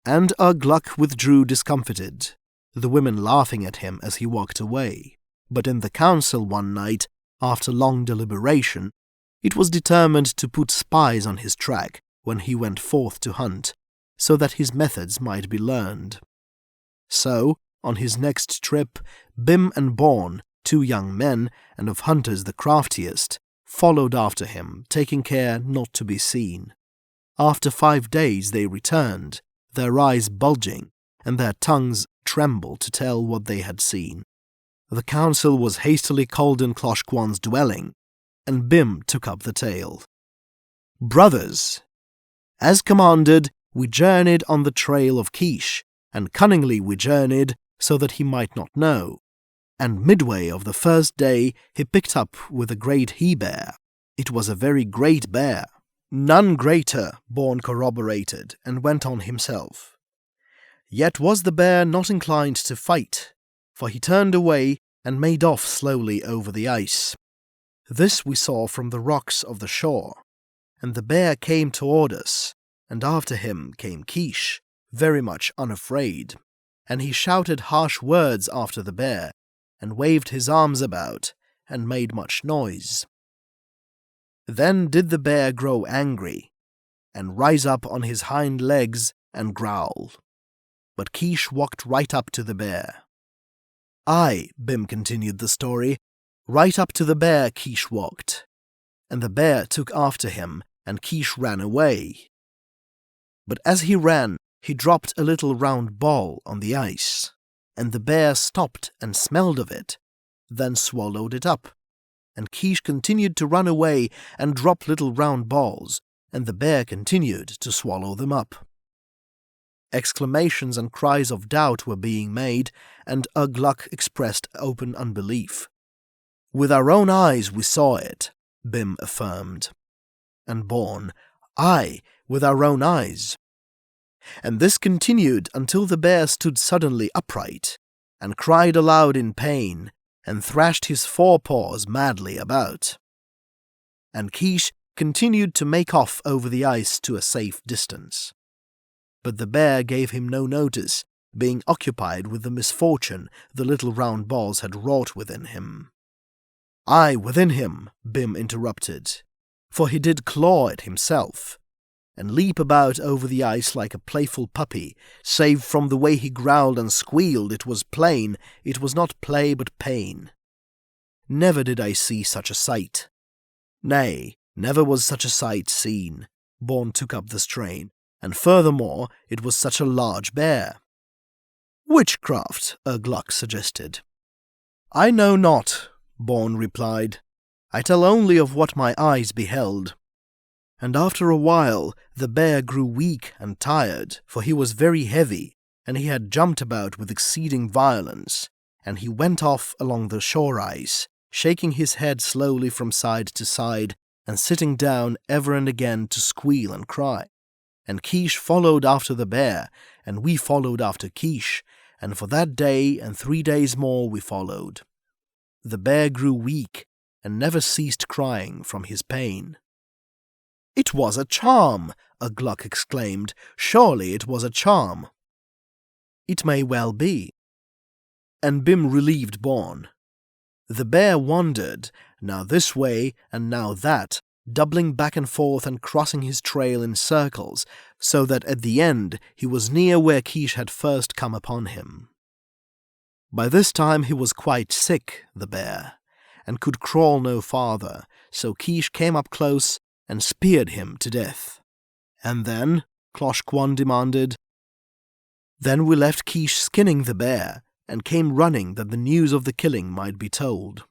And Gluck withdrew discomfited, the women laughing at him as he walked away. But in the council one night, after long deliberation, it was determined to put spies on his track when he went forth to hunt, so that his methods might be learned. So, on his next trip, Bim and Born, 2 young men, and of hunters the craftiest, followed after him, taking care not to be seen. After 5 days they returned, their eyes bulging, and their tongues trembled to tell what they had seen. The council was hastily called in Klosh Kwan's dwelling, and Bim took up the tale. Brothers, as commanded, we journeyed on the trail of Keesh, and cunningly we journeyed so that he might not know. And midway of the first day he picked up with a great he-bear. It was a very great bear. None greater, Born corroborated, and went on himself. Yet was the bear not inclined to fight, for he turned away and made off slowly over the ice. This we saw from the rocks of the shore, and the bear came toward us, and after him came Keesh, very much unafraid, and he shouted harsh words after the bear, and waved his arms about, and made much noise. Then did the bear grow angry, and rise up on his hind legs and growl. But Keesh walked right up to the bear. Aye, Bim continued the story, right up to the bear Keesh walked, and the bear took after him, and Keesh ran away. But as he ran, he dropped a little round ball on the ice, and the bear stopped and smelled of it, then swallowed it up. And Keesh continued to run away and drop little round balls, and the bear continued to swallow them up. Exclamations and cries of doubt were being made, and Gluck expressed open unbelief. With our own eyes we saw it, Bim affirmed. And Born, aye, with our own eyes. And this continued until the bear stood suddenly upright, and cried aloud in pain, and thrashed his forepaws madly about. And Keesh continued to make off over the ice to a safe distance. But the bear gave him no notice, being occupied with the misfortune the little round balls had wrought within him. Aye, within him, Bim interrupted, for he did claw it himself, and leap about over the ice like a playful puppy, save from the way he growled and squealed it was plain it was not play but pain. Never did I see such a sight. Nay, never was such a sight seen. Born took up the strain, and furthermore it was such a large bear. Witchcraft, Gluck suggested. I know not, Born replied. I tell only of what my eyes beheld. And after a while the bear grew weak and tired, for he was very heavy, and he had jumped about with exceeding violence, and he went off along the shore ice, shaking his head slowly from side to side, and sitting down ever and again to squeal and cry. And Keesh followed after the bear, and we followed after Keesh, and for that day and 3 days more we followed. The bear grew weak, and never ceased crying from his pain. It was a charm, Gluck exclaimed. Surely it was a charm. It may well be. And Bim relieved Born. The bear wandered, now this way and now that, doubling back and forth and crossing his trail in circles, so that at the end he was near where Keesh had first come upon him. By this time he was quite sick, the bear, and could crawl no farther, so Keesh came up close and speared him to death. And then, Klosh Kwan demanded. Then we left Keesh skinning the bear, and came running that the news of the killing might be told.